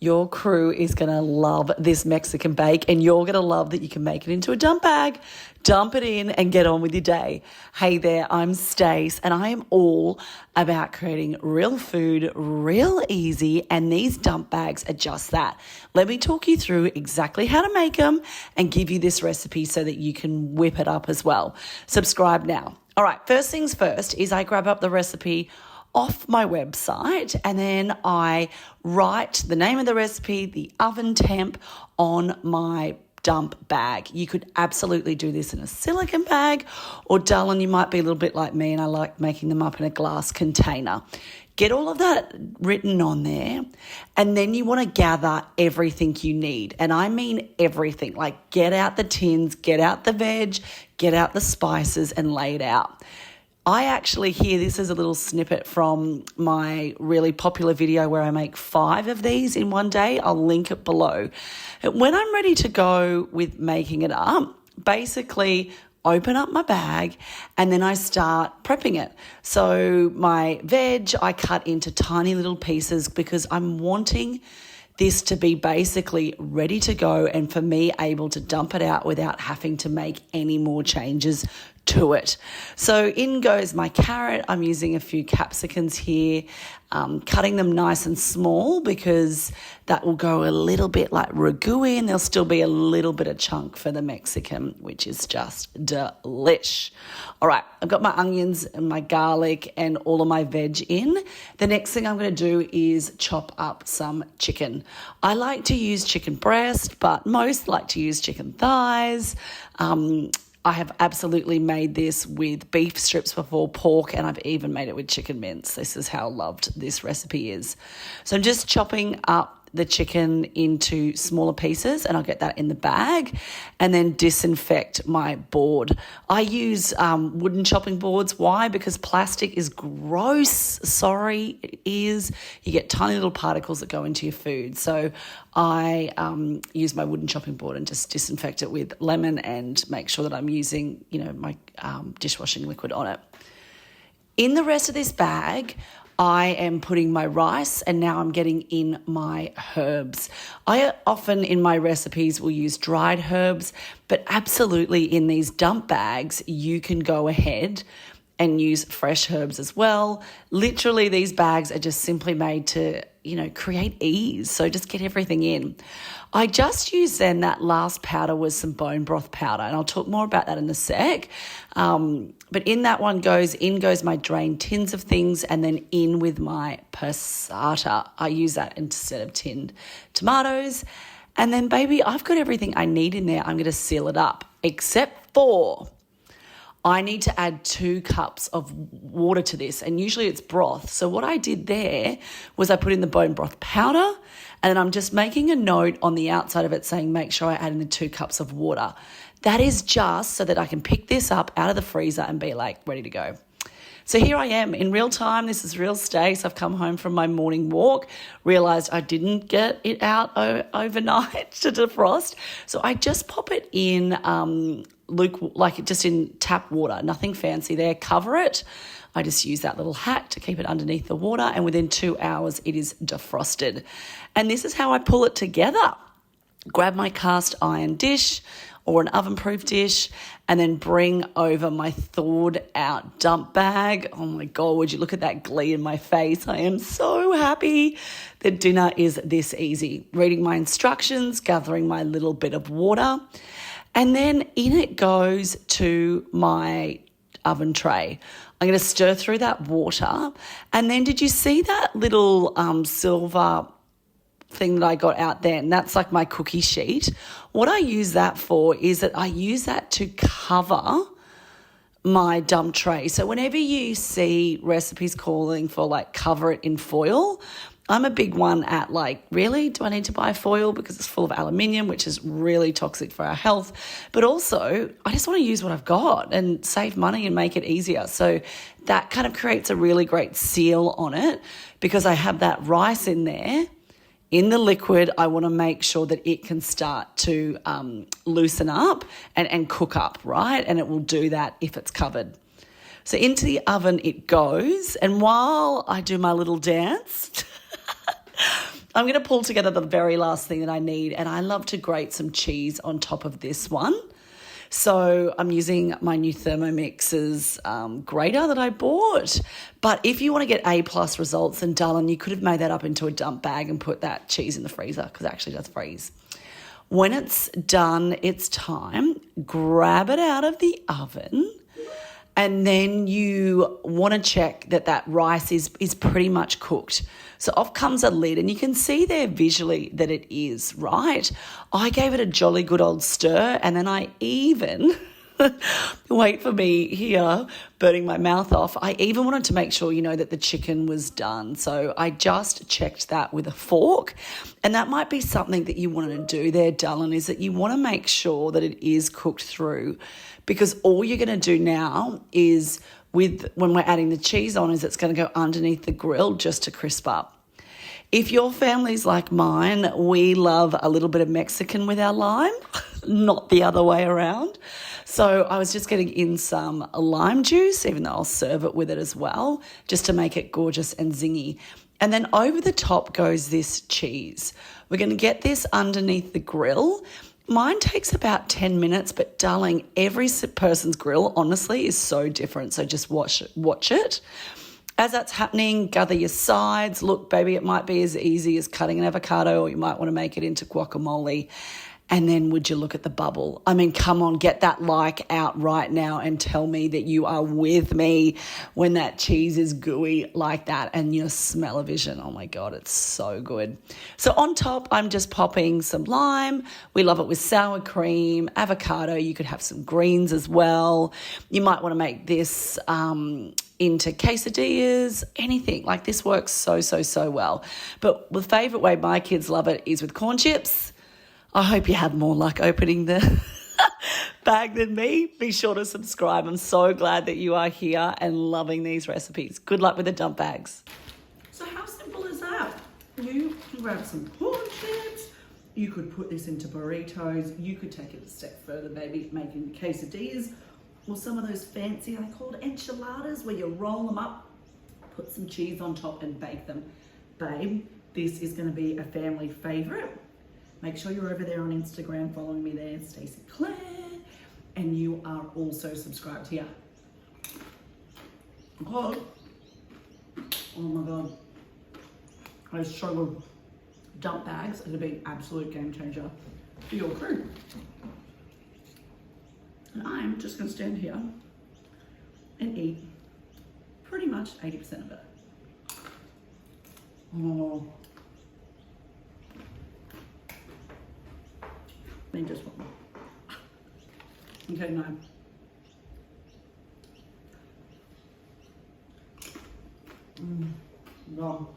Your crew is going to love this Mexican bake, and you're going to love that you can make it into a dump bag, dump it in and get on with your day. Hey there, I'm Stace, and I am all about creating real food, real easy, and these dump bags are just that. Let me talk you through exactly how to make them and give you this recipe so that you can whip it up as well. Subscribe now. All right, first things first is I grab up the recipe off my website, and then I write the name of the recipe, the oven temp on my dump bag. You could absolutely do this in a silicone bag, or darling, you might be a little bit like me and I like making them up in a glass container. Get all of that written on there, and then you want to gather everything you need. And I mean everything, like get out the tins, get out the veg, get out the spices and lay it out. I actually this is a little snippet from my really popular video where I make 5 of these in one day. I'll link it below. When I'm ready to go with making it up, basically open up my bag and then I start prepping it. So my veg I cut into tiny little pieces because I'm wanting this to be basically ready to go and for me able to dump it out without having to make any more changes to it. So in goes my carrot. I'm using a few capsicums here, cutting them nice and small because that will go a little bit like ragu and there'll still be a little bit of chunk for the Mexican, which is just delish. All right, I've got my onions and my garlic and all of my veg in. The next thing I'm going to do is chop up some chicken. I like to use chicken breast, but most like to use chicken thighs. I have absolutely made this with beef strips before, pork, and I've even made it with chicken mince. This is how loved this recipe is. So I'm just chopping up the chicken into smaller pieces and I'll get that in the bag and then disinfect my board. I use wooden chopping boards. Why? Because plastic is gross. Sorry, it is. You get tiny little particles that go into your food. So I use my wooden chopping board and just disinfect it with lemon and make sure that I'm using, my dishwashing liquid on it. In the rest of this bag, I am putting my rice and now I'm getting in my herbs. I often in my recipes will use dried herbs, but absolutely in these dump bags, you can go ahead and use fresh herbs as well. Literally, these bags are just simply made to, create ease. So just get everything in. I just used then that last powder was some bone broth powder, and I'll talk more about that in a sec. But in that one goes my drained tins of things, and then in with my passata. I use that instead of tinned tomatoes. And then, baby, I've got everything I need in there. I'm going to seal it up, except for I need to add 2 cups of water to this, and usually it's broth. So what I did there was I put in the bone broth powder, and then I'm just making a note on the outside of it saying make sure I add in the 2 cups of water. That is just so that I can pick this up out of the freezer and be like ready to go. So here I am in real time. This is real Stace. I've come home from my morning walk, realised I didn't get it out overnight to defrost. So I just pop it in just in tap water, nothing fancy there. Cover it. I just use that little hack to keep it underneath the water, and within 2 hours it is defrosted. And this is how I pull it together. Grab my cast iron dish or an oven-proof dish and then bring over my thawed out dump bag. Oh my God, would you look at that glee in my face? I am so happy that dinner is this easy. Reading my instructions, gathering my little bit of water, and then in it goes to my oven tray. I'm going to stir through that water. And then did you see that little silver thing that I got out there? And that's like my cookie sheet. What I use that for is that I use that to cover my dump tray. So whenever you see recipes calling for like cover it in foil, I'm a big one at like, really, do I need to buy foil because it's full of aluminium, which is really toxic for our health? But also, I just want to use what I've got and save money and make it easier. So that kind of creates a really great seal on it because I have that rice in there. In the liquid, I want to make sure that it can start to loosen up and cook up, right? And it will do that if it's covered. So into the oven it goes. And while I do my little dance, I'm going to pull together the very last thing that I need, and I love to grate some cheese on top of this one. So I'm using my new Thermomix's grater that I bought. But if you want to get A+ results, then darling, you could have made that up into a dump bag and put that cheese in the freezer, because it actually does freeze. When it's done, it's time. Grab it out of the oven. And then you want to check that that rice is pretty much cooked. So off comes a lid, and you can see there visually that it is, right? I gave it a jolly good old stir, and then I even, wait for me here, burning my mouth off, I even wanted to make sure, that the chicken was done. So I just checked that with a fork. And that might be something that you want to do there, darling, is that you want to make sure that it is cooked through. Because all you're going to do now is, when we're adding the cheese on, is it's going to go underneath the grill just to crisp up. If your family's like mine, we love a little bit of Mexican with our lime, not the other way around. So I was just getting in some lime juice, even though I'll serve it with it as well, just to make it gorgeous and zingy. And then over the top goes this cheese. We're going to get this underneath the grill. Mine takes about 10 minutes, but darling, every person's grill, honestly, is so different. So just watch it. As that's happening, gather your sides. Look, baby, it might be as easy as cutting an avocado, or you might want to make it into guacamole. And then would you look at the bubble? I mean, come on, get that like out right now and tell me that you are with me when that cheese is gooey like that and your smell-o-vision. Oh my God, it's so good. So on top, I'm just popping some lime. We love it with sour cream, avocado. You could have some greens as well. You might want to make this into quesadillas, anything. Like this works so well. But the favourite way my kids love it is with corn chips. I hope you have more luck opening the bag than me. Be sure to subscribe. I'm so glad that you are here and loving these recipes. Good luck with the dump bags. So how simple is that? You can grab some corn chips. You could put this into burritos. You could take it a step further, baby, making quesadillas, or some of those fancy, I call it enchiladas, where you roll them up, put some cheese on top and bake them. Babe, this is going to be a family favourite. Make sure you're over there on Instagram following me there, Stace Claire, and you are also subscribed here. Oh my God, those so good. Dump bags are going to be an absolute game changer for your crew. And I'm just going to stand here and eat pretty much 80% of it. Oh. Then just one. Okay, no. Wow.